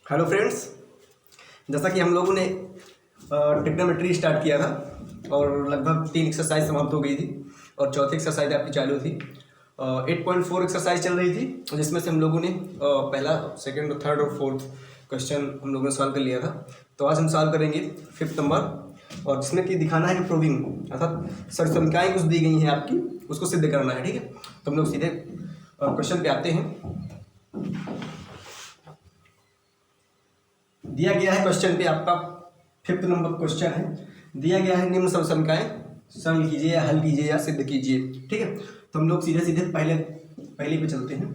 Hello friends, जैसा कि हम लोगों ने ट्रिग्नोमेट्री स्टार्ट किया था और लगभग 3 एक्सरसाइज समाप्त हो गई थी और चौथी एक्सरसाइज आपकी चालू थी। 8.4 एक्सरसाइज चल रही थी जिसमें से हम लोगों ने पहला, सेकंड, थर्ड और फोर्थ क्वेश्चन हम लोगों ने सॉल्व कर लिया था। तो आज हम सॉल्व करेंगे 5th नंबर, और जिसमें कि दिखाना है कि प्रूविंग अर्थात संख्याएँ कुछ दी गई हैं आपकी, उसको सिद्ध करना है। ठीक है, तो हम लोग सीधे क्वेश्चन पे आते हैं। दिया गया है क्वेश्चन पे, आपका 5th नंबर क्वेश्चन है। दिया गया है निम्न समसंख्याएं सम कीजिए या हल कीजिए या सिद्ध कीजिए। ठीक है, तो हम लोग सीधे सीधे पहले पे चलते हैं।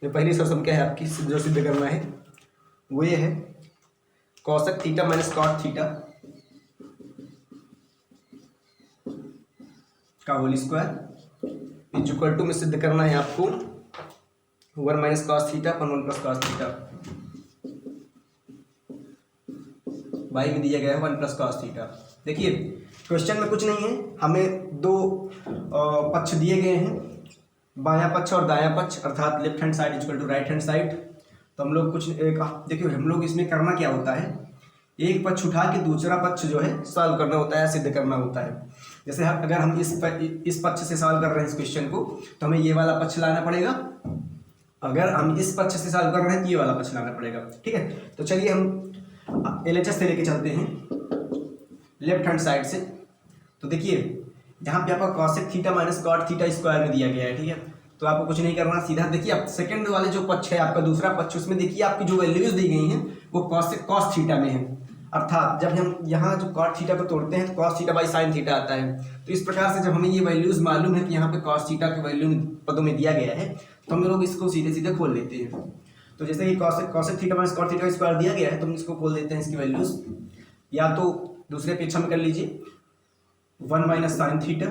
जो पहली समसंख्या है आपकी जो सिद्ध करना है वो ये है cosec theta minus cot theta का whole square is equal to में सिद्ध करना है आपको 1 माइनस कॉस थीटा अपन 1 प्लस कॉस थीटा बाई में दिया गया है 1 प्लस कॉस थीटा। देखिए क्वेश्चन में कुछ नहीं है, हमें दो पक्ष दिए गए हैं, बायां पक्ष और दायां पक्ष, अर्थात left hand side equal to right hand side. तो हम लोग कुछ देखिए हम लोग इसमें करना क्या होता है, एक पक्ष उठा के दूसरा पक्ष जो है सॉल्व करना होता है, सिद्ध करना होता है। जैसे अगर हम इस पक्ष से सॉल्व कर रहे हैं इस क्वेश्चन को, तो हमें ये वाला पक्ष लाना पड़ेगा। अगर हम इस पक्ष से सॉल्व कर रहे हैं तो ये वाला पक्ष लाना पड़ेगा। ठीक है, तो चलिए हम LHS से लेके चलते हैं लेफ्ट हैंड साइड से। तो देखिए यहाँ पे आपका cosec theta minus cot theta square में दिया गया है। ठीक है, तो आपको कुछ नहीं करना, सीधा देखिए आप सेकंड वाले जो पक्ष है आपका दूसरा पक्ष, उसमें देखिए आपकी जो वैल्यूज दी गई हैं वो कॉसेक कॉस थीटा में है। अर्थात जब हम यहाँ जो कॉट थीटा को तोड़ते हैं तो cos theta by sine theta आता है। तो इस प्रकार से जब हमें ये वैल्यूज मालूम है कि यहाँ पे कॉस थीटा के वैल्यू पदों में दिया गया है, तो हम लोग इसको सीधे सीधे खोल लेते हैं। तो जैसे कि cosec theta minus cot theta square दिया गया है, तो हम इसको खोल देते हैं इसकी वैल्यूज। या तो दूसरे पेक्षा में कर लीजिए 1 minus sine theta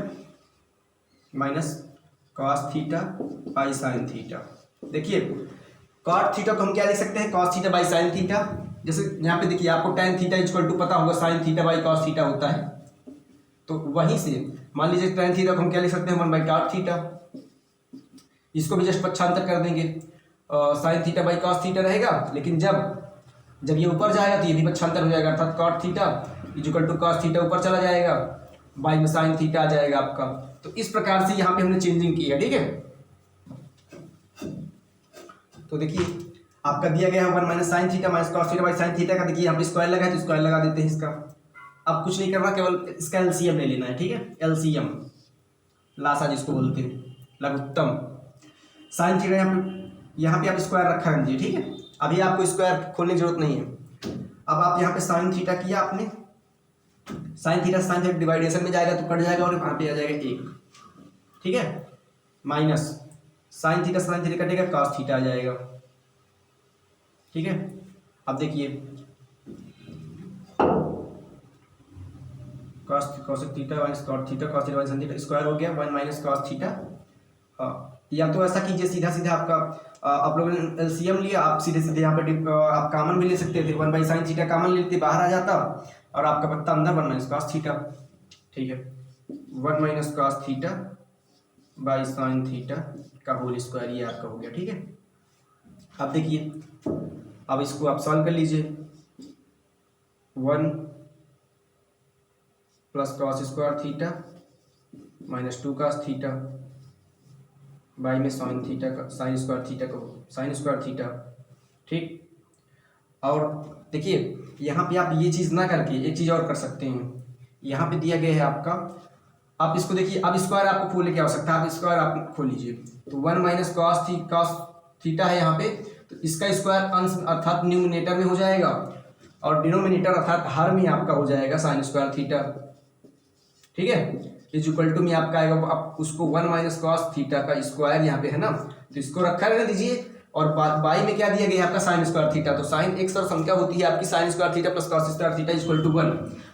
minus cos theta by sine theta. देखिए कॉट थीटा को हम क्या लिख सकते हैं, cos theta by sine theta. जैसे यहाँ पे देखिए आपको tan थीटा इक्वल टू पता होगा sine theta by cos theta होता है। तो वहीं से मान लीजिए tan थीटा को हम क्या लिख सकते हैं 1 बाई कॉट थीटा। इसको भी जस्ट पक्षांतर कर देंगे, sine theta by cos theta रहेगा, लेकिन जब ये ऊपर जाएगा तो ये भी पक्षांतर हो जाएगा, अर्थात cot theta equal to cos theta ऊपर चला जाएगा, बाई में साइन थीटा आ जाएगा आपका। तो इस प्रकार से यहाँ पे हमने चेंजिंग की है। ठीक है, तो देखिए आपका दिया गया है 1 minus sine theta minus cos theta by sine theta का। देखिए यहाँ पे स्क्वायर लगा है तो स्क्वायर लगा देते हैं इसका। अब कुछ नहीं करना, केवल इसका LCM ले लेना है। ठीक है, LCM लासा जिसको बोलते हैं, लघुत्तम। साइन थीटा यहाँ पे आप स्क्वायर रखा रखिए। ठीक है, अभी आपको स्क्वायर खोलने की जरूरत नहीं है। अब आप यहाँ पे साइन थीटा किया आपने, साइन थीटा डिवाइडेशन में जाएगा तो कट जाएगा और यहाँ पे आ जाएगा 1। ठीक है, माइनस साइन थीटा कटेगा, कॉस थीटा आ जाएगा। ठीक है, अब देखिए cosec theta minus cot theta cos theta sine theta square हो गया 1 माइनस कॉस थीटा। या तो ऐसा कीजिए सीधा सीधा आपका आप लोगों ने LCM लिया, आप सीधे सीधे यहाँ पे आप कॉमन भी ले सकते थे, 1 बाई साइन थीटा कॉमन ले लेते, बाहर आ जाता और आपका पत्ता अंदर 1 माइनस कॉस थीटा। ठीक है, 1 minus cos theta by sine theta का होल स्क्वायर ये आपका हो गया। ठीक है, अब देखिए अब इसको आप सॉल्व कर लीजिए। 1 plus cos square theta minus 2 cos theta by में साइन थीटा का साइन स्क्वायर थीटा को साइन स्क्वायर थीटा। ठीक, और देखिए यहाँ पे आप ये चीज़ ना करके एक चीज़ और कर सकते हैं। यहाँ पे दिया गया है आपका, आप इसको देखिए, अब स्क्वायर आपको खोलने की आवश्यकता है, आप स्क्वायर आप खोल लीजिए। तो 1 माइनस कॉस थीटा है यहाँ पे, तो इसका स्क्वायर अंश अर्थात न्यूमिनेटर में हो जाएगा और डिनोमिनेटर अर्थात हर में आपका हो जाएगा साइन स्क्वायर थीटा। ठीक है, इज इक्वल टू में आपका आएगा, आप उसको 1 माइनस कॉस थीटा का स्क्वायर यहाँ पे है ना, तो इसको रखा रहने दीजिए और बाई में क्या दिया गया है आपका साइन स्क्वायर थीटा। तो साइन एक सर संख्या होती है आपकी sine square theta plus cos square theta equal to 1।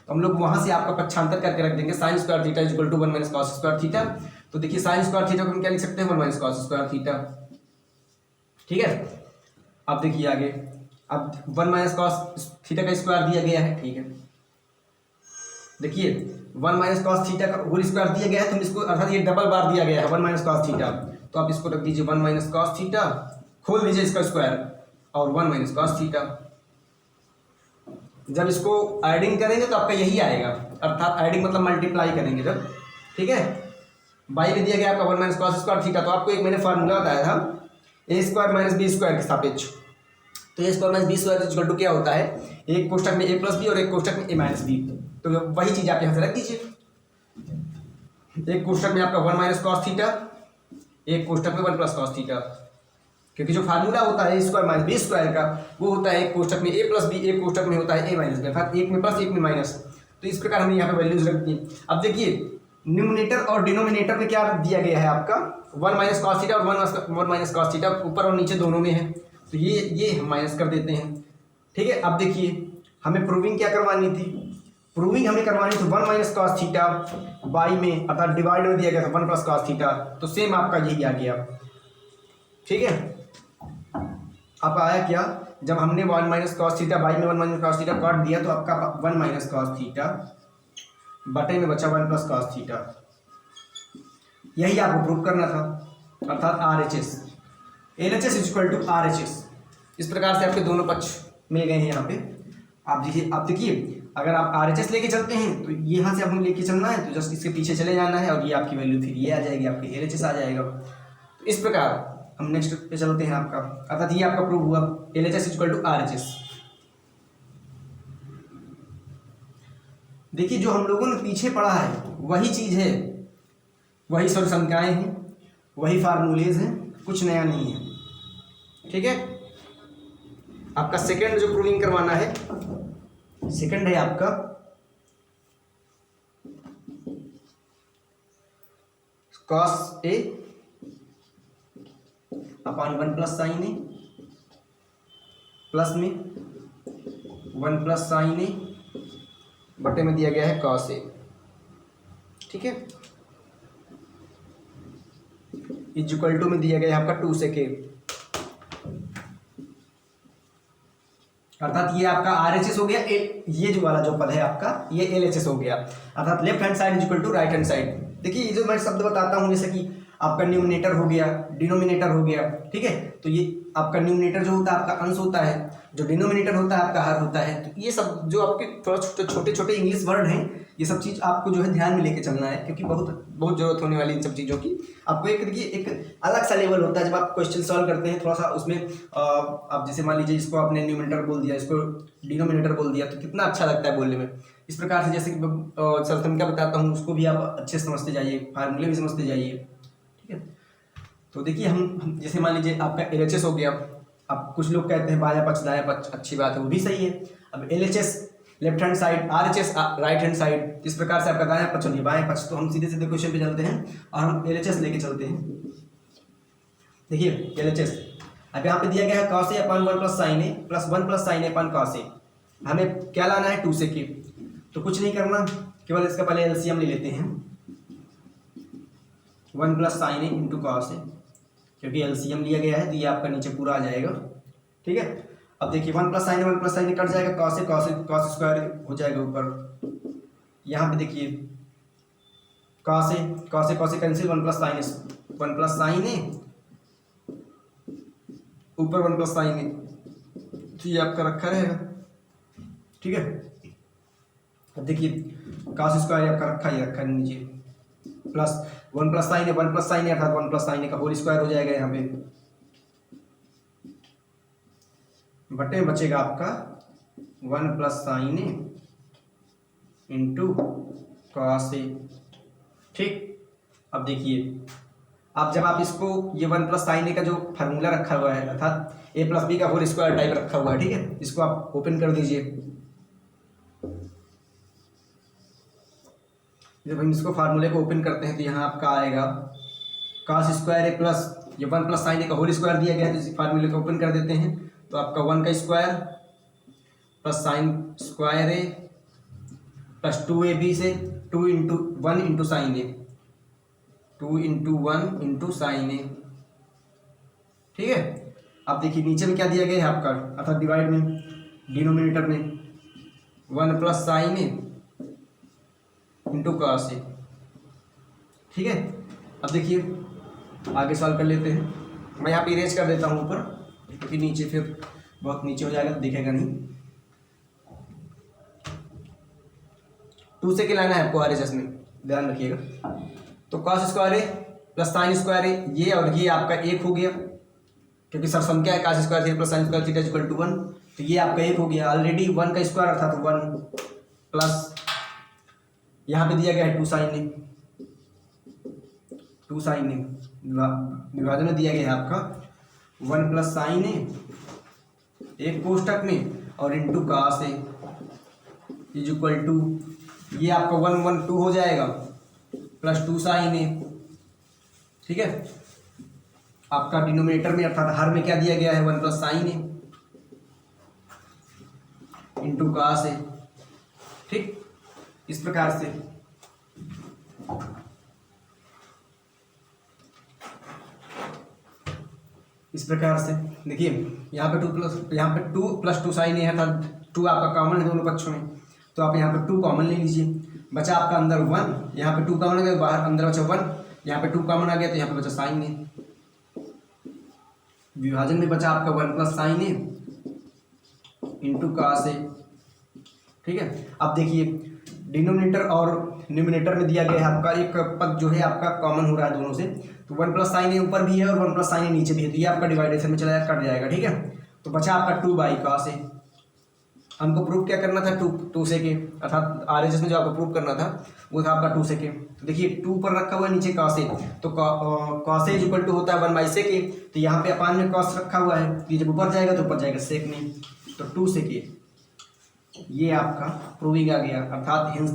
तो हम लोग वहां से आपका पक्षांतर करके रख देंगे sine square theta equal to 1 minus cos square theta. तो देखिए साइन स्क्वायर थीटा को हम क्या लिख सकते हैं 1 माइनस कॉस स्क्वायर थीटा। ठीक है, अब देखिए आगे, अब 1 माइनस कॉस थीटा का स्क्वायर दिया गया है। ठीक है, देखिए 1 माइनस कॉस थीटा का होल स्क्वायर दिया गया है, तो इसको अर्थात ये डबल बार दिया गया है 1 माइनस कॉस थीटा, तो आप इसको रख दीजिए 1 माइनस कॉस थीटा, खोल दीजिए इसका स्क्वायर और 1 माइनस कॉस थीटा। जब इसको एडिंग करेंगे तो आपका यही आएगा, अर्थात एडिंग मतलब मल्टीप्लाई करेंगे जब, ठीक है। बाई में दिया गया आपका 1 माइनस कॉस स्क्वायर थीटा, तो आपको एक मैंने फार्मूला बताया था A square minus B square के सापेक्ष। तो A square minus B square equal to क्या होता है, एक कोष्टक में ए प्लस बी और एक कोष्टक में ए माइनस बी। तो वही चीज़ आप यहाँ से रख दीजिए, एक कोष्टक में आपका 1 माइनस कॉस थीटा, एक कोष्टक में 1 प्लस कॉस थीटा, क्योंकि जो फार्मूला होता है ए स्क्वायर माइनस बी स्क्वायर का वो होता है एक कोष्टक में ए प्लस बी, एक कोष्टक में होता है ए माइनस बी, अर्थात एक में प्लस एक में माइनस। तो इस प्रकार हमने यहाँ पे वैल्यूज रख दी। अब देखिए न्यूमिनेटर और डिनोमिनेटर में क्या दिया गया है आपका 1 माइनस कॉस थीटा और 1 माइनस कॉस थीटा, ऊपर और नीचे दोनों में है, तो ये हम माइनस कर देते हैं, ठीक है। अब देखिए हमें प्रूविंग क्या करवानी थी, प्रूविंग हमें करवानी थी 1 माइनस कॉस थीटा बाई में, अर्थात डिवाइड में दिया गया था 1 प्लस कॉस थीटा, तो सेम आपका यही आ गया, ठीक है। आपका आया क्या, जब हमने 1 माइनस कॉस थीटा बाई में 1 माइनस कॉस थीटा काट दिया तो आपका 1 माइनस कॉस थीटा बटे में बचा 1 प्लस कॉस थीटा, यही आपको प्रूव करना था, अर्थात RHS LHS equal to RHS। इस प्रकार से आपके दोनों पक्ष मिल गए हैं यहाँ पे। आप देखिए अगर आप RHS लेके चलते हैं तो यहाँ से आपको लेके चलना है, तो जस्ट इसके पीछे चले जाना है और ये आपकी वैल्यू फिर ये आ जाएगी, आपकी LHS आ जाएगा। तो इस प्रकार हम नेक्स्ट पे चलते हैं आपका, अर्थात ये आपका प्रूव हुआ LHS इक्वल टू RHS। देखिए जो हम लोगों ने पीछे पढ़ा है वही चीज़ है, वही संख्याएं हैं, वही फार्मूलेज हैं, कुछ नया नहीं है, ठीक है। आपका सेकंड जो प्रूविंग करवाना है, सेकंड है आपका cos A upon 1 plus sign A plus में 1 प्लस साइन ए बटे में दिया गया है कॉस ए, ठीक है। इक्वल टू में दिया गया है आपका 2 sec a, अर्थात ये आपका RHS हो गया, ये जो वाला जो पद है आपका ये LHS हो गया, अर्थात left hand side equal to right hand side. देखिए ये जो मैं शब्द बताता हूँ जैसे कि आपका न्यूमिनेटर हो गया, डिनोमिनेटर हो गया, ठीक है। तो ये आपका न्यूमिनेटर जो होता है आपका अंश होता है, जो डिनोमिनेटर होता है आपका हर होता है। तो ये सब जो आपके थोड़ा छोटे छोटे इंग्लिश वर्ड हैं, ये सब चीज़ आपको जो है ध्यान में लेके चलना है, क्योंकि बहुत जरूरत होने वाली इन सब चीज़ों की। आपको एक देखिए एक अलग सा लेवल होता है जब आप क्वेश्चन सॉल्व करते हैं, थोड़ा सा उसमें आप जैसे मान लीजिए इसको आपने न्यूमिनेटर बोल दिया, इसको डिनोमिनेटर बोल दिया, तो कितना अच्छा लगता है बोलने में। इस प्रकार से जैसे कि सरथम का बताता हूँ उसको भी आप अच्छे से समझते जाइए, फार्मूले भी समझते जाइए, ठीक है। तो देखिए हम जैसे मान लीजिए आपका LHS हो गया, अब कुछ लोग कहते हैं बायां पक्ष दायां पक्ष, अच्छी बात है, वो भी सही है। अब LHS left hand side, RHS right hand side, इस प्रकार से आपका दायां पक्ष और बायां पक्ष। तो हम सीधे सीधे क्वेश्चन पे चलते हैं और हम LHS लेके चलते हैं। देखिए LHS अब यहाँ पे दिया गया है cos a upon 1 plus sign A plus 1 plus sign A upon cos a, हमें क्या लाना है 2 sec a। तो कुछ नहीं करना, केवल इसका पहले LCM ले लेते हैं, 1 plus sign A into cos A, क्योंकि LCM लिया गया है तो ये आपका नीचे पूरा आ जाएगा, ठीक है। अब देखिए 1 प्लस साइन ए कट जाएगा, कॉस स्क्वायर हो जाएगा ऊपर। यहाँ पे देखिए cos A cancel, 1 plus sign ए ऊपर 1 प्लस साइन ए, तो ये आपका रखा रहेगा, ठीक है। अब देखिए कॉस स्क्वायर आपका रखा नीचे, प्लस 1 प्लस साइन ए अर्थात 1 प्लस साइन ए का होल स्क्वायर हो जाएगा यहाँ पे, बटे में बचेगा आपका 1 plus sign A into cos A, ठीक। अब देखिए अब जब आप इसको ये 1 प्लस साइन ए का जो फार्मूला रखा हुआ है अर्थात a प्लस बी का होल स्क्वायर टाइप रखा हुआ है, ठीक है, इसको आप ओपन कर दीजिए। जब हम इसको फार्मूले को ओपन करते हैं तो यहाँ आपका आएगा cos स्क्वायर ए प्लस ये 1 प्लस साइन ए का होल स्क्वायर दिया गया है, तो इस फार्मूले को ओपन कर देते हैं तो आपका 1 का स्क्वायर प्लस साइन स्क्वायर ए प्लस 2ab से 2 इंटू 1 इंटू साइन ए, 2 इंटू 1 इंटू साइन ए, ठीक है। अब देखिए नीचे में क्या दिया गया है आपका, अर्थात डिवाइड में डिनोमिनेटर में 1 plus sign A into cos A, ठीक है। अब देखिए आगे सॉल्व कर लेते हैं, मैं यहाँ पे इरेज कर देता हूँ ऊपर, क्योंकि नीचे फिर बहुत नीचे हो जाएगा तो दिखेगा नहीं। 2 से के लाना है आपको RHS में, ध्यान रखिएगा। तो cos स्क्वायर ए प्लस साइन स्क्वायर ए, ये और ये आपका 1 हो गया, क्योंकि सर संख्या है cos square theta plus sine square theta equal to 1, तो ये आपका 1 हो गया। ऑलरेडी 1 का स्क्वायर अर्थात 1 प्लस यहाँ पे दिया गया है 2 साइन ए, 2 साइन ए विभाजन में दिया गया है आपका 1 प्लस साइन ए एक कोष्टक में और into cos a is equal to, ये आपका 1 1 2 हो जाएगा प्लस 2 साइन ए, ठीक है। आपका डिनोमिनेटर में अर्थात हर में क्या दिया गया है 1 प्लस साइन ए इंटू कास ए, ठीक। इस प्रकार से देखिए यहाँ पे 2 प्लस 2 साइन ए है, अर्थात 2 आपका कॉमन है दोनों पक्षों में, तो आप यहाँ पे 2 कॉमन ले लीजिए। बचा आपका अंदर 1, यहाँ पे 2 कॉमन आ गया, बाहर अंदर बचा 1, यहाँ पे 2 कॉमन आ गया तो यहाँ पे बचा साइन ए। विभाजन में बचा आपका 1 प्लस साइन ए इंटू कास ए, ठीक है। अब देखिए डिनोमिनेटर और न्यूमिनेटर में दिया गया है आपका एक पद जो है आपका कॉमन हो रहा है दोनों से, तो 1 प्लस साइन ए ऊपर भी है और 1 प्लस साइन ए नीचे भी है, तो ये आपका डिवाइडेशन में चला कट जाएगा, ठीक है। तो बचा आपका 2 बाई कास ए। हमको प्रूव क्या करना था 2 से के, अर्थात RHS में जो आपको प्रूव करना था वो था आपका 2 से के। तो देखिए 2 पर रखा हुआ है नीचे कास ए, तो कास ए इक्वल टू होता है 1 बाई सेक ए, तो यहाँ पे अपान में कास रखा हुआ है, ये जब ऊपर जाएगा तो ऊपर जाएगा सेक में, तो 2 से के ये आपका प्रूविंग आ गया, अर्थात हेंस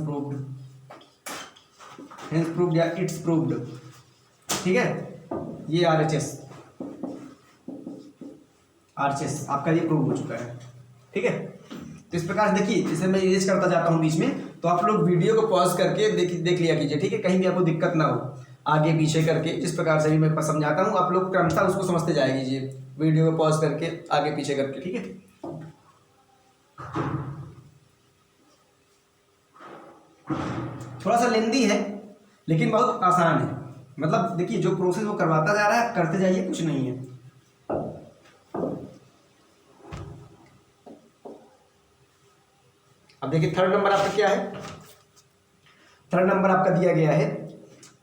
प्रूव्ड या इट्स प्रूव्ड, ठीक है। ये RHS आपका ये प्रूव हो चुका है, ठीक है। तो इस प्रकार से देखिए, जैसे मैं इरेज करता जाता हूँ बीच में, तो आप लोग वीडियो को पॉज करके देख लिया कीजिए, ठीक है, कहीं भी आपको दिक्कत ना हो, आगे पीछे करके जिस प्रकार से भी मैं समझाता हूँ आप लोग क्रमशः उसको समझते जाए कीजिए, वीडियो को पॉज करके आगे पीछे करके, ठीक है। थोड़ा सा लेंदी है लेकिन बहुत आसान है, मतलब देखिए जो प्रोसेस वो करवाता जा रहा है करते जाइए, कुछ नहीं है। अब देखिए थर्ड नंबर आपका क्या है, थर्ड नंबर आपका दिया गया है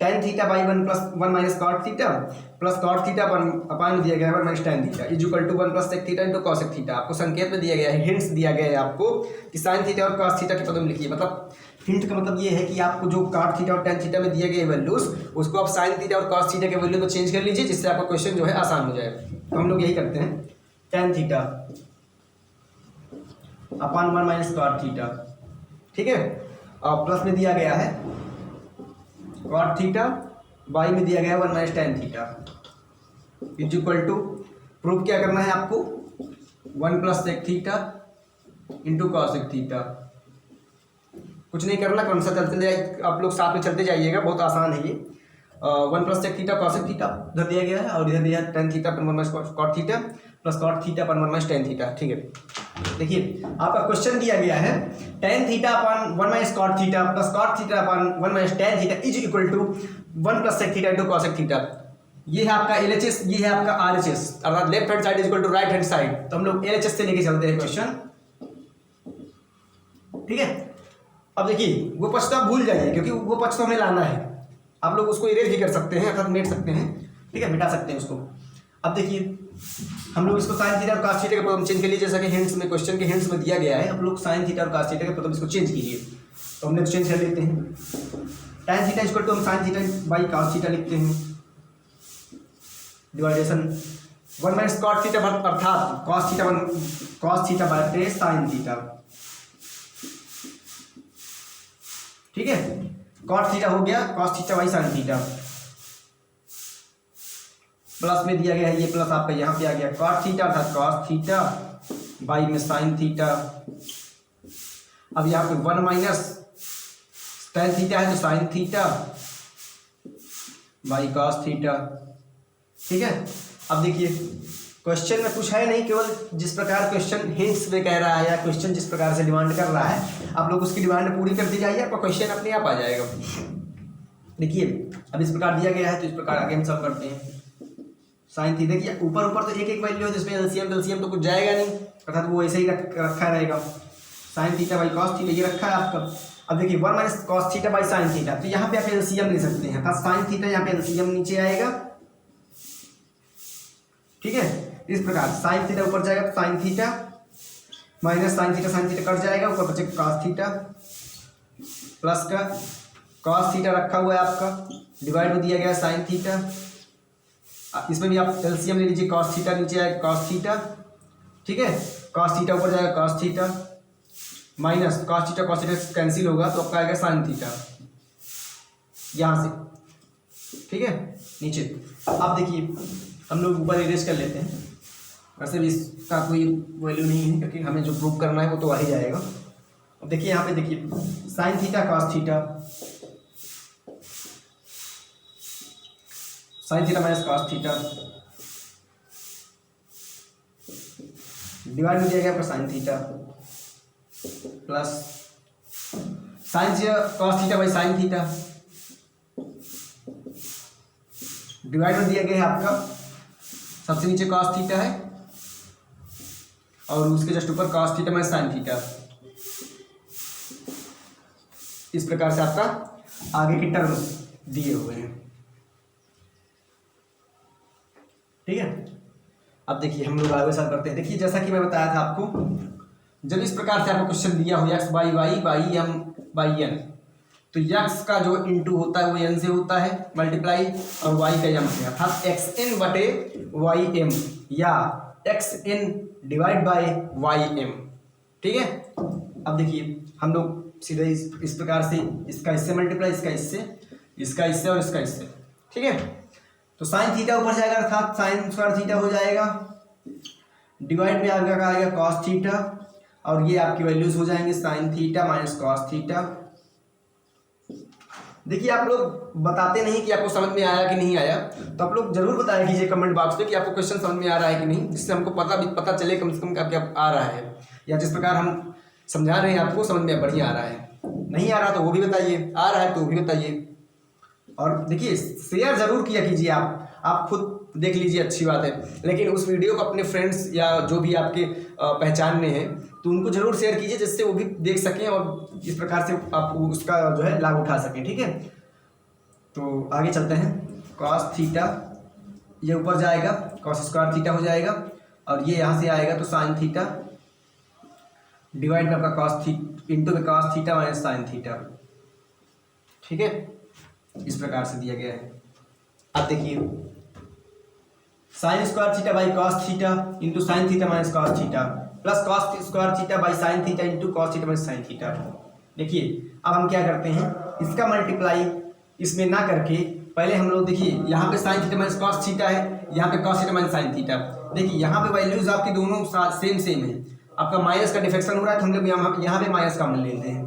tan theta by 1 plus 1 minus cot theta plus cot theta upon दिया गया है 1 minus tan theta is equal to 1 plus sec theta into cosec theta. आपको संकेत में दिया गया है, हिंट्स दिया गया है आपको कि साइन थीटा और कॉस थीटा के पदों में लिखिए। मतलब हिंट का मतलब ये है कि आपको जो कॉट थीटा और tan थीटा में दिए गए वैल्यूज उसको आप साइन थीटा और कॉस थीटा के वैल्यू में चेंज कर लीजिए, जिससे आपका क्वेश्चन जो है आसान हो जाएगा। तो हम लोग यही करते हैं, tan theta upon 1 minus cot theta, ठीक है, और प्लस में दिया गया है कॉट थीटा, बाई में दिया गया है 1 minus tan theta is equal to, proof क्या करना है आपको 1 plus sec theta into cosec theta. कुछ नहीं करना, कौन सा चलते जाए आप लोग साथ में चलते जाइएगा, बहुत आसान है ये। 1 plus sec theta cosec theta इधर दिया गया है और इधर दिया है tan थीटा पर 1 minus cot theta plus cot theta पर 1 माइनस tan थीटा, ठीक है। देखिए आपका क्वेश्चन दिया गया है tan theta upon 1 minus cot theta plus cot theta upon 1 minus tan theta is equal to 1 plus sec theta into cosec theta. ये है आपका LHS, ये है आपका RHS, अर्थात left hand side is equal to right hand side. तो हम लोग LHS से लेके चलते हैं क्वेश्चन, ठीक है। अब देखिए वो पक्ष तो आप भूल जाइए, क्योंकि वो पक्ष तो हमें लाना है, आप लोग उसको इरेज भी कर सकते हैं, अर्थात मिटा सकते हैं, ठीक है, मिटा सकते हैं उसको। अब देखिए हम लोग इसको साइन थीटा और कॉस थीटा का पदम चेंज कर लीजिए, जैसा कि हिंट्स में क्वेश्चन के हिंट्स में दिया गया है, हम लोग साइन थीटा और कॉस थीटा का पदम इसको चेंज कीजिए। तो हमने चेंज कर लेते हैं, tan थीटा इक्वल टू हम sine theta by cos theta लिखते हैं, डिवाइडेशन 1 माइनस कॉट थीटा अर्थात cos theta by sine theta, ठीक है। कॉट थीटा हो गया cos theta by sine theta, plus में दिया गया है ये प्लस आपका यहाँ पे आ गया कॉट थीटा अर्थात कॉस थीटा बाई में साइन थीटा। अब यहाँ पे 1 माइनस tan थीटा है तो sine theta by cos theta, ठीक है। अब देखिए क्वेश्चन में कुछ है नहीं, केवल जिस प्रकार क्वेश्चन हिंट्स में कह रहा है या क्वेश्चन जिस प्रकार से डिमांड कर रहा है आप लोग उसकी डिमांड पूरी करते जाइए, आपका क्वेश्चन अपने आप आ जाएगा। देखिए अब इस प्रकार दिया गया है तो इस प्रकार आगे हम सब करते हैं। साइन थीटा देखिए ऊपर ऊपर तो एक एक वैल्यू है जिसमें एलसीएम तो कुछ जाएगा नहीं, अर्थात वो ऐसे ही रखा रहेगा। Sine theta by cos theta ये रखा है आपका, अब देखिए 1 minus cos theta by sine theta, तो यहाँ पे आप एलसीएम ले सकते हैं, अर्थात साइन थीटा यहाँ पे एलसीएम नीचे आएगा, ठीक है। इस प्रकार साइन थीटा ऊपर जाएगा तो sign theta minus sine theta cut जाएगा, ऊपर बचेगा कॉस थीटा प्लस का कॉस थीटा रखा हुआ है आपका, डिवाइड में दिया गया साइन थीटा, इसमें भी आप एलसीएम ले लीजिए, कॉस थीटा नीचे आएगा कॉस थीटा, ठीक है। कॉस थीटा ऊपर जाएगा cos theta minus cos theta cancel होगा तो आपका आएगा साइन थीटा यहाँ से, ठीक है। नीचे अब देखिए हम लोग ऊपर इरेज कर लेते हैं, वैसे भी इसका कोई वैल्यू नहीं है क्योंकि हमें जो प्रूव करना है वो तो आ ही जाएगा। अब देखिए यहाँ पे देखिए sign theta cos theta, sine theta minus cos theta divide में दिया गया आपका sign theta plus sine cos theta by sine theta divide में दिया गया है आपका, सबसे नीचे कॉस थीटा है और उसके जस्ट ऊपर cos theta minus sine theta. इस प्रकार से आपका आगे की टर्म दिए हुए हैं, ठीक है। अब देखिए हम लोग आगे साथ करते हैं। देखिए जैसा कि मैं बताया था आपको, जब इस प्रकार से आपको क्वेश्चन दिया हो x by y by m by n, तो यक्स का जो इंटू होता है वो एन से होता है मल्टीप्लाई, और वाई का एम से, अर्थात एक्स एन बटे वाई एम या x n divide by y m, ठीक है। अब देखिए हम लोग सीधे इस प्रकार से इसका इससे मल्टीप्लाई, इसका इससे, इसका इससे और इसका इससे, ठीक है। तो साइन थीटा ऊपर जाएगा अर्थात साइन स्क्वायर थीटा हो जाएगा, डिवाइड में आपका आएगा कॉस थीटा, और ये आपकी वैल्यूज हो जाएंगे sign theta minus cos theta. देखिए आप लोग बताते नहीं कि आपको समझ में आया कि नहीं आया, तो आप लोग जरूर बताया कीजिए कमेंट बॉक्स में कि आपको क्वेश्चन समझ में आ रहा है कि नहीं, जिससे हमको पता चले कम से कम क्या आ रहा है, या जिस प्रकार हम समझा रहे हैं आपको समझ में बढ़िया आ रहा है। नहीं आ रहा तो वो भी बताइए, आ रहा है तो वो भी बताइए। और देखिए शेयर जरूर किया कीजिए, आप खुद देख लीजिए, अच्छी बात है, लेकिन उस वीडियो को अपने फ्रेंड्स या जो भी आपके पहचान में है तो उनको जरूर शेयर कीजिए, जिससे वो भी देख सकें और इस प्रकार से आप उसका जो है लाभ उठा सकें, ठीक है। तो आगे चलते हैं। कॉस थीटा ये ऊपर जाएगा, कॉस स्क्वायर थीटा हो जाएगा, और ये यहाँ से आएगा तो साइन थीटा डिवाइड में आपका कॉस थीटा इंटू में cos theta minus sine theta, ठीक है। इस प्रकार से दिया गया है। अब देखिए sign square theta by cos theta into sine theta minus cos theta plus cos square theta by sine theta into cos theta minus sine theta. देखिए अब हम क्या करते हैं, इसका मल्टीप्लाई इसमें ना करके पहले हम लोग देखिए यहाँ पे sign theta minus cos theta है, यहाँ पे cos theta minus sine theta. देखिए यहाँ पे वैल्यूज आपकी दोनों सेम है, आपका माइनस का डिफेक्शन हो रहा है तो हम लोग यहाँ पे माइनस कॉमन ले लेते हैं।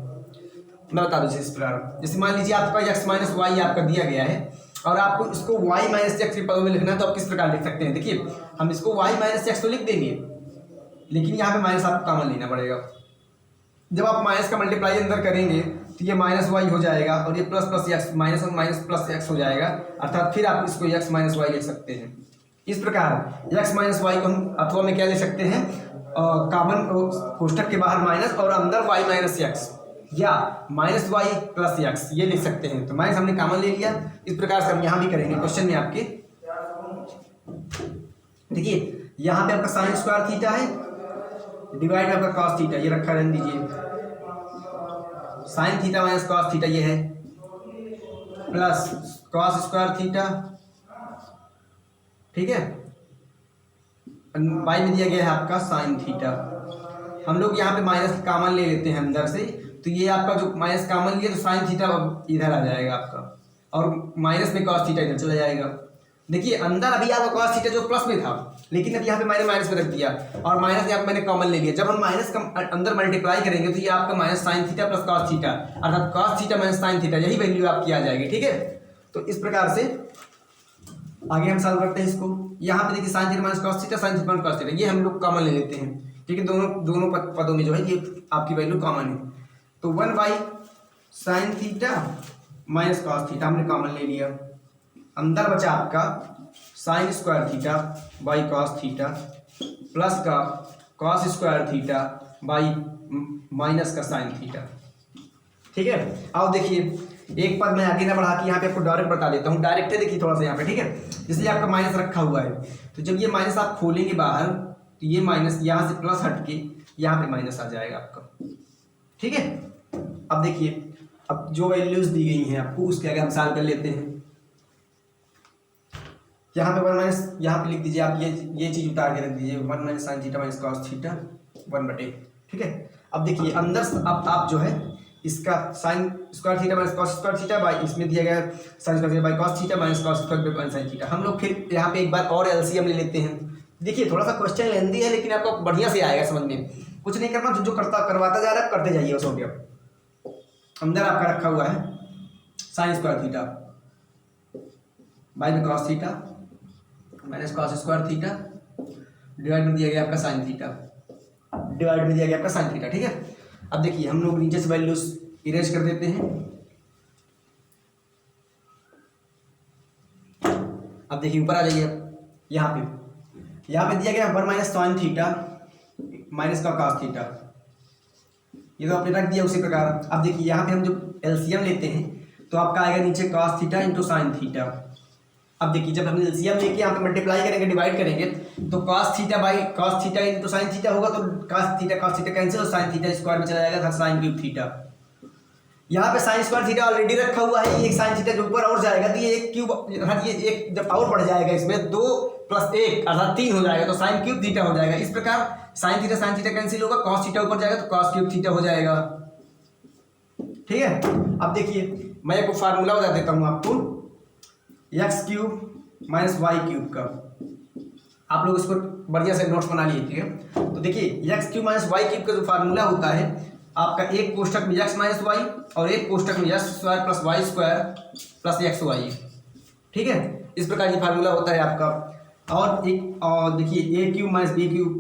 मैं बता दूँ इस प्रकार, जैसे मान लीजिए आपका एक्स माइनस वाई आपका दिया गया है और आपको इसको वाई माइनस एक्स के पदों में लिखना है, तो आप किस प्रकार लिख सकते हैं। देखिए हम इसको वाई माइनस एक्स तो लिख देंगे, लेकिन यहाँ पे माइनस आपको कॉमन लेना पड़ेगा। जब आप माइनस का मल्टीप्लाई अंदर करेंगे तो ये माइनस वाई हो जाएगा और ये प्लस प्लस एक्स माइनस और माइनस प्लस एक्स हो जाएगा, अर्थात फिर आप इसको एक्स माइनस वाई लिख सकते हैं। इस प्रकार एक्स माइनस वाई को हम अथवा में क्या ले सकते हैं, कॉमन कोष्ठक के बाहर माइनस और अंदर वाई माइनस एक्स या माइनस वाई प्लस एक्स ये लिख सकते हैं। तो माइनस हमने कॉमन ले लिया, इस प्रकार से हम यहाँ भी करेंगे क्वेश्चन में आपके। देखिए यहाँ पे आपका साइन स्क्वायर थीटा है, डिवाइड में आपका कॉस थीटा ये रखा रहने दीजिए, sign theta minus cos theta ये है, प्लस कॉस स्क्वायर थीटा, ठीक है, बाई में दिया गया है आपका साइन थीटा। हम लोग यहाँ पे माइनस कॉमन ले लेते हैं अंदर से, तो ये आपका जो माइनस कॉमन लिया तो साइन थीटा इधर आ जाएगा आपका, और माइनस में कॉस थीटा इधर चला जाएगा। देखिए अंदर अभी आपका कॉस थीटा जो प्लस में था, लेकिन अब यहाँ पे मैंने माइनस में रख दिया और माइनस यहाँ पे मैंने कॉमन ले लिया। जब हम माइनस का अंदर मल्टीप्लाई करेंगे तो ये आपका minus sine theta plus cos theta, अर्थात cos theta minus sine theta, यही वैल्यू आपकी आ जाएगी, ठीक है। तो इस प्रकार से आगे हम सॉल्व करते हैं इसको। यहाँ पे देखिए sign theta minus cos theta, sine theta minus cos theta, ये हम लोग कॉमन ले लेते हैं, ठीक है। दोनों पदों में जो है ये आपकी वैल्यू कॉमन है। तो 1 by sine theta minus cos theta हमने कॉमन ले लिया, अंदर बचा आपका sine square theta by cos theta plus का cos square theta by minus का साइन थीटा, ठीक है। अब देखिए एक पद मैं आगे ना बढ़ा के यहाँ पे आपको डायरेक्ट बता देता हूँ, डायरेक्ट है देखिए थोड़ा सा यहाँ पे, ठीक है। इसलिए आपका माइनस रखा हुआ है, तो जब ये माइनस आप खोलेंगे बाहर तो ये माइनस यहाँ से प्लस हट के यहाँ पे माइनस आ जाएगा आपका, ठीक है। अब देखिए अब जो वैल्यूज दी गई हैं आपको उसके आगे हम सॉल्व कर लेते हैं। यहाँ पे 1 माइनस यहाँ पे लिख दीजिए आप, ये चीज उतार के रख दीजिए, 1 minus sine theta minus cos theta 1/, ठीक है। अब देखिए अंदर अब आप जो है इसका sign square theta minus cos square theta by इसमें दिया गया sign square theta by cos theta minus cos square by sine theta. हम लोग फिर यहाँ पे एक बार और एलसीएम ले लेते हैं। देखिए थोड़ा सा क्वेश्चन लेंदी है लेकिन आपको बढ़िया से आएगा समझ में, कुछ नहीं करना, जो करवाता जा रहा है करते जाइए, बस हो गया। अंदर आपका रखा हुआ है साइन स्क्वायर थीटा बाई में cos theta minus cos square theta divide में दिया गया आपका साइन थीटा, डिवाइड में दिया गया आपका साइन थीटा, ठीक है। अब देखिए हम लोग नीचे से वैल्यूज इरेज कर देते हैं। अब देखिए ऊपर आ जाइए, यहाँ पे दिया गया 1 माइनस साइन थीटा माइनस का कॉस थीटा, ये तो आपने रख दिया उसी प्रकार। अब देखिए यहाँ पे हम जो एलसीएम लेते हैं तो आपका आएगा नीचे cos theta into sine theta. अब देखिए जब हम एलसीएम लेके यहाँ पे मल्टीप्लाई करेंगे डिवाइड करेंगे तो cos theta by cos theta into sine theta होगा, तो कॉस थीटा कैंसिल और साइन थीटा स्क्वायर में चला जाएगा साइन क्यूब थीटा। यहाँ पे साइन स्क्वायर थीटा ऑलरेडी रखा हुआ है, ये साइन थीटा जो ऊपर और जाएगा तो ये एक क्यूब, ये एक जब और बढ़ जाएगा इसमें 2 + 1 अर्थात 3 हो जाएगा, तो साइन क्यूब थीटा हो जाएगा। इस प्रकार साइन थीटा कैंसिल होगा, कॉस थीटा ऊपर जाएगा तो कॉस क्यूब थीटा हो जाएगा, ठीक है। अब देखिए मैं एक फार्मूला बता देता हूँ आपको, x³ माइनस y³ का, आप लोग इसको बढ़िया से नोट्स बना लिए, ठीक है। तो देखिए x³ माइनस y³ का जो फार्मूला होता है आपका एक कोष्टक में x माइनस वाई और एक कोष्टक में x square plus y square plus xy, ठीक है। इस प्रकार ये फार्मूला होता है आपका। और देखिए a³ माइनस b³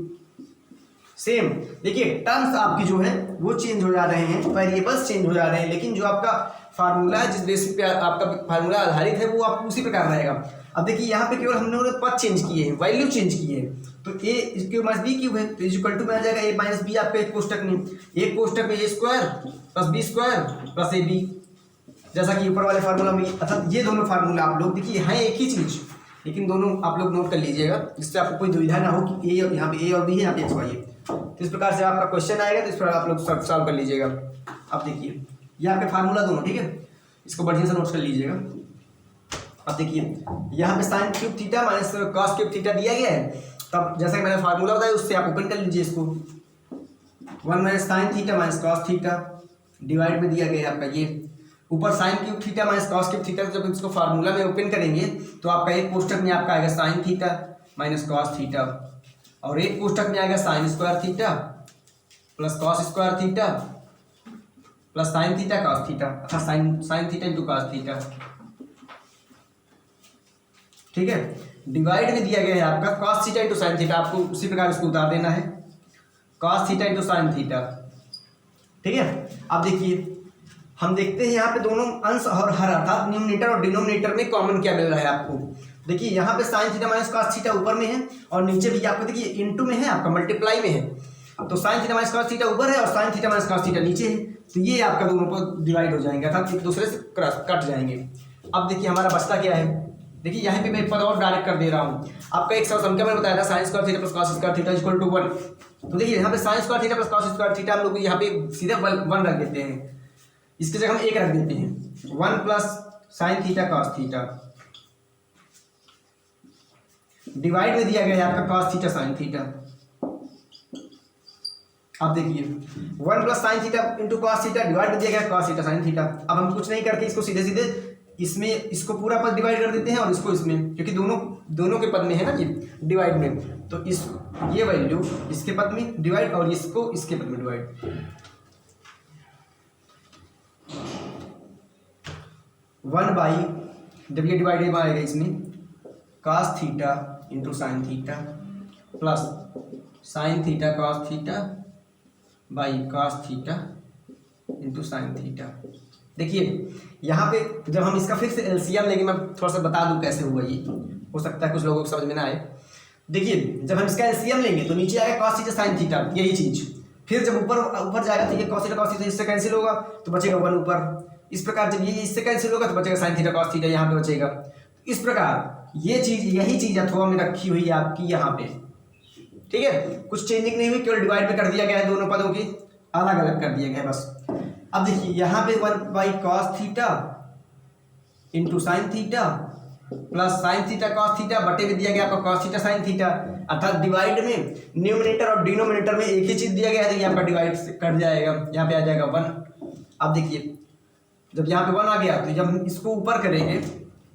सेम, देखिए टर्म्स आपकी जो है वो चेंज हो जा रहे हैं, वेरिएबल्स चेंज हो जा रहे हैं, लेकिन जो आपका फार्मूला है जिस बेसिस पे आपका फार्मूला आधारित है वो आप उसी प्रकार रहेगा। अब देखिए यहाँ पे केवल हमने पद चेंज किए हैं, वैल्यू चेंज की है, तो a³ माइनस b³ है तो इक्वल टू में आ जाएगा a माइनस b आपका एक कोष्टक में, एक कोष्टक में a square plus b square plus ab, जैसा कि ऊपर वाले फार्मूला में। अर्थात ये दोनों फार्मूला आप लोग देखिए हैं एक ही चीज, लेकिन दोनों आप लोग नोट कर लीजिएगा जिससे आपको कोई दुविधा ना हो कि a यहाँ पे a और b है, यहाँ पे xy है। तो इस प्रकार से आपका क्वेश्चन आएगा तो इस प्रकार आप लोग सॉल्व कर लीजिएगा। अब देखिए यहाँ पे फार्मूला दोनों, ठीक है, इसको बढ़िया से नोट कर लीजिएगा। अब देखिए यहाँ पे sine cube theta minus cos cube theta दिया गया है, तब जैसा कि मैंने फार्मूला बताया उससे आप ओपन कर लीजिए इसको, 1 minus sine theta minus cos theta divide में दिया गया है आपका ये ऊपर sine cube theta minus cos cube theta. जब इसको फार्मूला में ओपन करेंगे तो आपका एक कोष्टक में आपका आएगा sine theta minus cos theta और एक कोष्टक में आएगा sine square theta plus cos square theta plus sine theta cos theta, अर्थात sine theta into cos theta, ठीक है। डिवाइड में दिया गया है आपका cos theta into sine theta, आपको उसी प्रकार इसको उतार देना है, cos theta into sine theta, ठीक है। अब देखिए हम देखते हैं यहाँ पे दोनों अंश और हर अर्थात न्यूमरेटर और डिनोमिनेटर में कॉमन क्या मिल रहा है आपको। देखिए यहाँ पे sign theta minus cos theta ऊपर में है और नीचे भी आपको देखिए इनटू में है, आपका मल्टीप्लाई में है, तो sign theta minus cos theta ऊपर है और sign theta minus cos theta नीचे है, तो ये आपका दोनों पर डिवाइड हो जाएंगे अर्थात एक दूसरे से कट जाएंगे। अब देखिए हमारा बचता क्या है, देखिए यहाँ पे मैं एक पद और डायरेक्ट कर दे रहा हूँ, आपका एक संख्या मैंने बताया था sine square theta plus cos square theta equal to 1, तो देखिए यहाँ पे sine square theta plus cos square theta हम लोग यहाँ पे सीधे 1 रख देते हैं, इसकी जगह हम 1 रख देते हैं, 1 plus sine theta cos theta divide में दिया गया है आपका कॉस थीटा साइन थीटा। अब देखिए 1 plus sine theta into cos theta divide में दिया गया कॉस थीटा साइन थीटा। अब हम कुछ नहीं करके इसको सीधे सीधे इसमें इसको पूरा पद डिवाइड कर देते हैं और इसको इसमें, क्योंकि दोनों के पद में है ना ये डिवाइड में, तो इस ये वैल्यू इसके पद में डिवाइड और इसको इसके पद में डिवाइड, 1 बाई जब ये डिवाइड आएगा इसमें cos theta into sine theta plus sine theta cos theta by cos theta into sine theta. देखिए यहाँ पे जब हम इसका फिर से एलसीएम लेंगे, मैं थोड़ा सा बता दूं कैसे हुआ, ये हो सकता है कुछ लोगों को समझ में ना आए। देखिए जब हम इसका एलसीएम लेंगे तो नीचे आएगा कॉस थीटा साइन थीटा, यही चीज, फिर जब ऊपर ऊपर जाएगा तो ये cos थीटा cos थीटा इससे कैंसिल होगा तो बचेगा 1 ऊपर। इस प्रकार जब ये इससे कैंसिल होगा तो बचेगा sin थीटा cos थीटा, यहाँ पे बचेगा। इस प्रकार ये चीज, यही चीज अथवा में रखी हुई है आपकी यहाँ पे, ठीक है। कुछ चेंजिंग नहीं हुई, केवल डिवाइड में कर दिया गया है, दोनों पदों की अलग अलग कर दिया गया है बस। अब देखिए यहाँ पे 1/cos theta into sine theta plus sine theta cos theta बटे में दिया गया आपका cos थीटा sin थीटा, अर्थात डिवाइड में न्यूमरेटर और डिनोमिनेटर में एक ही चीज दिया गया है, तो ये आपका डिवाइड कट जाएगा, यहाँ पे आ जाएगा 1। अब देखिए जब यहाँ पे 1 आ गया तो जब हम इसको ऊपर करेंगे,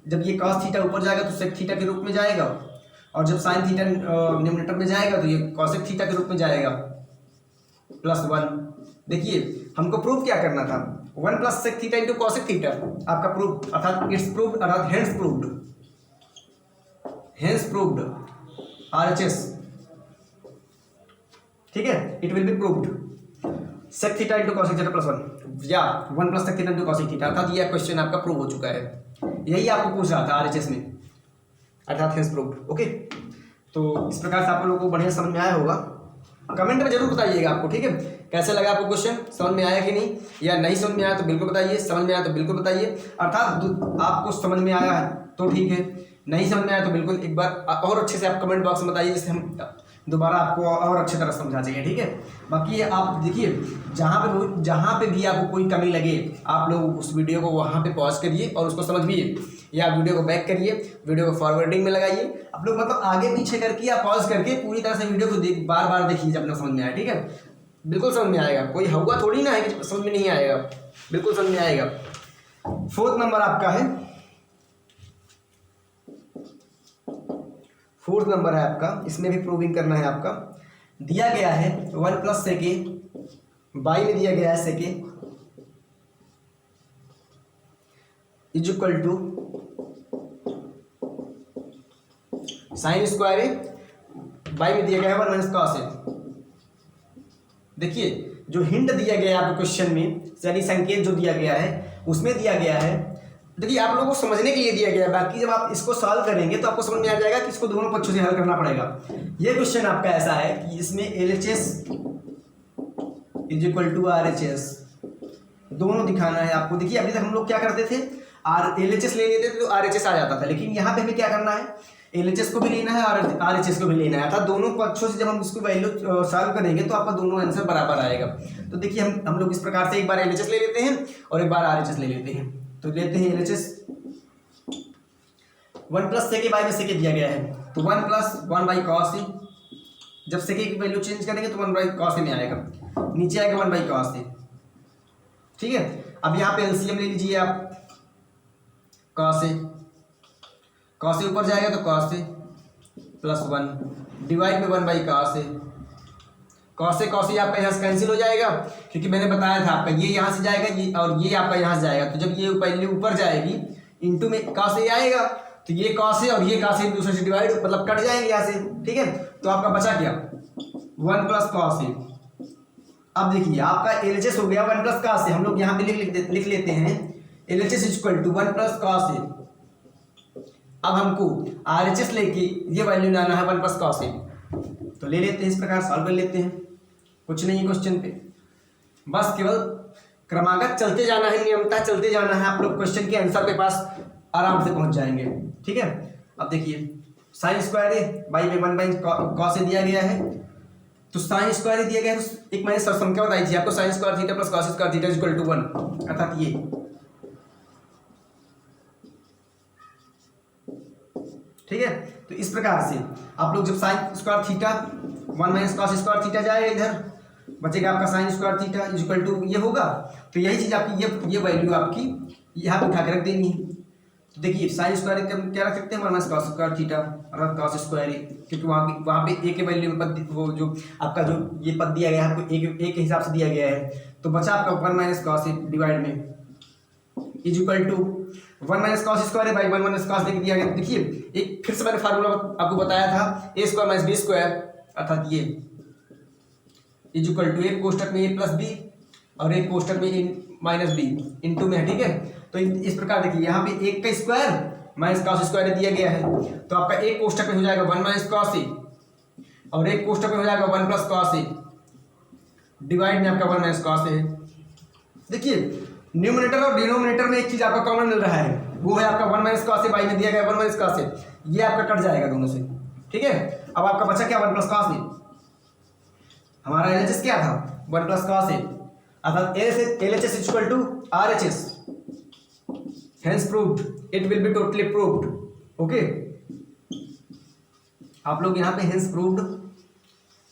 जब ये cos थीटा ऊपर जाएगा तो sec थीटा के रूप में जाएगा, और जब sin थीटा न्यूमरेटर में जाएगा तो ये cosec थीटा के रूप में जाएगा प्लस 1। देखिए हमको प्रूव क्या करना था, 1 plus sec theta into cosec theta, आपका प्रूफ अर्थात इट्स प्रूव्ड, अर्थात हेंस प्रूव्ड RHS, ठीक है, it will be proved sec theta into cosec theta plus 1 या 1 plus sec theta into cosec theta, अर्थात ये क्वेश्चन आपका प्रूव हो चुका है। यही आपको पूछ रहा था RHS में, अर्थात हेंस प्रूव्ड। ओके, तो इस प्रकार से आप लोगों को बढ़िया समझ में आया होगा। कमेंट में जरूर बताइएगा आपको, ठीक है, कैसे लगा आपको क्वेश्चन, समझ में आया कि नहीं, या नहीं समझ में आया तो बिल्कुल बताइए, समझ में आया तो बिल्कुल बताइए। अर्थात आपको समझ में आया है तो ठीक है, नहीं समझ में आया तो बिल्कुल एक बार और अच्छे से आप कमेंट बॉक्स में बताइए, जिससे हम दोबारा आपको और अच्छी तरह समझा देंगे, ठीक है। बाकी आप देखिए जहाँ पे भी आपको कोई कमी लगे, आप लोग उस वीडियो को वहाँ पे पॉज करिए और उसको समझिए, या वीडियो को बैक करिए, वीडियो को फॉरवर्डिंग में लगाइए। आप लोग मतलब आगे पीछे करके या पॉज करके पूरी तरह से वीडियो को बार बार देखिए, जब अपना समझ में आए, ठीक है, बिल्कुल समझ में आएगा। कोई होगा थोड़ी ना है कि समझ में नहीं आएगा, बिल्कुल समझ में आएगा। 4th नंबर आपका है, 4th नंबर है आपका, इसमें भी प्रूविंग करना है आपका। दिया गया है 1 प्लस सेके, बाई में दिया गया है sec is equal to sine square a, by में दिया गया है 1 माइनस कॉस ए। देखिए जो हिंट दिया गया है आपको क्वेश्चन में, यानी संकेत जो दिया गया है उसमें दिया गया है, देखिए आप लोगों को समझने के लिए दिया गया है। बाकी जब आप इसको सॉल्व करेंगे तो आपको समझ में आ जाएगा कि इसको दोनों पक्षों से हल करना पड़ेगा। ये क्वेश्चन आपका ऐसा है कि इसमें LHS is equal to RHS दोनों दिखाना है आपको। देखिए अभी तक हम लोग क्या करते थे, LHS ले लेते थे तो RHS आ जाता था, लेकिन यहाँ पे हमें क्या करना है, LHS को भी लेना है और RHS को भी लेना है, अर्थात दोनों पक्षों से जब हम इसको वैल्यू सॉल्व करेंगे तो आपका दोनों आंसर बराबर आएगा। तो देखिए हम लोग इस प्रकार से एक बार LHS ले लेते हैं और एक बार RHS ले लेते हैं। तो लेते हैं LHS, 1 प्लस सेके बाई में सेके दिया गया है, तो 1 प्लस 1 बाई कॉस ए, जब सेके की वैल्यू चेंज करेंगे तो 1 बाई कॉस ए में आएगा, नीचे आएगा 1 बाई कॉस ए, ठीक है। अब यहाँ पे एलसीएम ले लीजिए आप, कॉस ए ऊपर जाएगा तो कॉस ए प्लस 1 डिवाइड में 1 by cos A, cos A आपका यहाँ से कैंसिल हो जाएगा, क्योंकि मैंने बताया था आपका ये यहाँ से जाएगा ये और ये आपका यहाँ से जाएगा, तो जब ये पहले ऊपर जाएगी इंटू में कॉस ए आएगा, तो ये कॉस ए और ये कॉस ए दूसरे से डिवाइड मतलब कट जाएंगे यहाँ से, ठीक है। तो आपका बचा क्या, 1 प्लस कॉस ए। अब देखिए आपका LHS हो गया 1 प्लस कॉस ए, हम लोग यहाँ पे लिख लेते हैं LHS is equal to 1 plus cos a. अब हमको RHS लेके ये वैल्यू लाना है 1 प्लस कॉस ए, तो ले लेते हैं, इस प्रकार सॉल्व कर लेते हैं। कुछ नहीं है क्वेश्चन पे, बस केवल क्रमागत चलते जाना है, नियमता चलते जाना है, आप लोग क्वेश्चन के आंसर के पास आराम से पहुंच जाएंगे, ठीक है। अब देखिए साइन स्क्वायर ए बाई में 1 बाई कॉस ए दिया गया है, तो साइन स्क्वायर ए दिया गया है, तो एक मैंने संख्या बताई थी आपको, sine square theta plus cos square theta is equal to 1, अर्थात ये, ठीक है। तो इस प्रकार से आप लोग जब sine square theta 1 minus cos square theta जाएगा, इधर बचेगा आपका sine square theta is equal to ये होगा, तो यही चीज़ आपकी ये वैल्यू आपकी यहाँ पे उठा के रख देनी है। तो देखिए साइन स्क्वायर क्या रख सकते हैं, 1 माइनस कॉस स्क्वायर थीटा और कॉस स्क्वायर, क्योंकि वहाँ पे ए के वैल्यू में पद, वो जो आपका जो ये पद दिया गया है आपको ए के हिसाब से दिया गया है, तो बचा आपका 1 माइनस कॉस डिवाइड में is equal to 1 minus cos square by 1 minus cos देख दिया गया। देखिए एक फिर से मैंने फार्मूला आपको बताया था, A square minus B square, अर्थात ये इज इक्वल टू एक कोष्टक में ए प्लस बी और एक कोष्टक में माइनस बी इंटू में है, ठीक है। तो इस प्रकार देखिए यहाँ पे 1 का स्क्वायर माइनस कॉस स्क्वायर दिया गया है, तो आपका एक कोष्टक में हो जाएगा 1 माइनस कॉस ए और एक कोष्टक में हो जाएगा 1 प्लस कॉस ए डिवाइड में आपका 1 माइनस कॉस है। देखिए न्यूमरेटर और डिनोमिनेटर में एक चीज़ आपका कॉमन मिल रहा है, वो है आपका 1 माइनस कॉस है, बाई में दिया गया 1 माइनस कॉस है, ये आपका कट जाएगा दोनों से, ठीक है। अब आपका बचा क्या 1 प्लस कॉस है, हमारा एलएचएस क्या था 1 प्लस कॉस है, अर्थात LHS is equal to RHS, hence proved, it will be totally proved. Okay, आप लोग यहाँ पे हेंस प्रूव्ड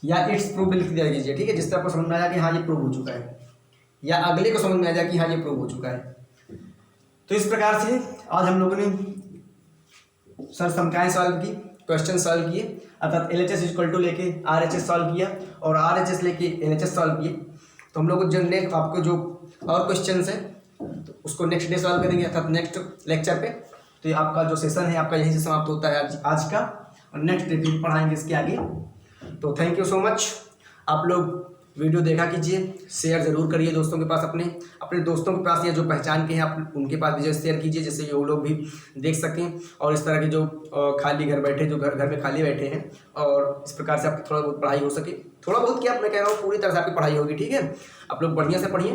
या इट्स प्रूव्ड लिख दिया कीजिए, ठीक है, जिससे आपको समझ में आया कि हाँ ये प्रूव हो चुका है, या अगले को समझ में आ जाए कि हाँ ये प्रूव हो चुका है। तो इस प्रकार से आज हम लोगों ने सर संख्याएं सॉल्व की, क्वेश्चन सॉल्व किए, अर्थात एलएचएस इक्वल टू लेके आरएचएस सॉल्व किया और आरएचएस लेके एलएचएस सॉल्व किए। तो हम लोग जो नेक्स्ट आपको जो और क्वेश्चन है तो उसको नेक्स्ट डे सॉल्व करेंगे, अर्थात नेक्स्ट लेक्चर पे। तो ये आपका जो सेशन है आपका यहीं से समाप्त होता है आज का, और नेक्स्ट डे फिर पढ़ाएंगे इसके आगे। तो थैंक यू सो मच, आप लोग वीडियो देखा कीजिए, शेयर ज़रूर करिए दोस्तों के पास, अपने दोस्तों के पास या जो पहचान के हैं आप उनके पास भी शेयर कीजिए, जिससे वो लोग भी देख सकें और इस तरह के जो खाली घर बैठे, जो घर में खाली बैठे हैं, और इस प्रकार से आपकी थोड़ा बहुत पढ़ाई हो सके। थोड़ा बहुत क्या मैं कह रहा हूँ, पूरी तरह से आपकी पढ़ाई होगी, ठीक है। आप लोग बढ़िया से पढ़िए,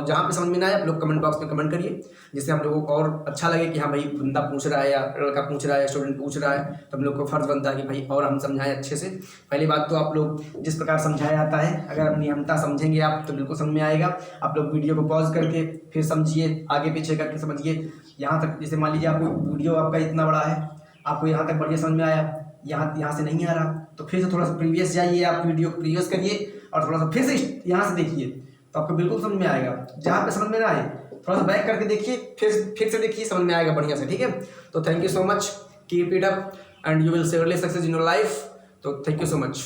जहाँ पे समझ में ना आए आप लोग कमेंट बॉक्स में कमेंट करिए, जिससे हम लोगों को और अच्छा लगे कि हाँ भाई बंदा पूछ रहा है या लड़का पूछ रहा है, स्टूडेंट पूछ रहा है, तो हम लोग को फर्ज बनता है कि भाई और हम समझाएं अच्छे से। पहली बात तो आप लोग जिस प्रकार समझाया जाता है, अगर आप नियमता समझेंगे आप तो बिल्कुल समझ में आएगा। आप लोग वीडियो को पॉज करके फिर समझिए, आगे पीछे करके समझिए, यहाँ तक। जैसे मान लीजिए आपको वीडियो आपका इतना बड़ा है, आपको यहाँ तक बढ़िया समझ में आया, यहाँ से नहीं आ रहा, तो फिर से थोड़ा सा प्रीवियस जाइए, आप वीडियो प्रीवियस करिए और थोड़ा सा फिर से यहाँ से देखिए, तो आपको बिल्कुल समझ में आएगा। जहाँ पे समझ में ना आए थोड़ा सा बैक करके देखिए, फिर से देखिए, समझ में आएगा बढ़िया से, ठीक है। तो thank you so much, keep it up and you will surely success in your life. तो थैंक यू सो मच।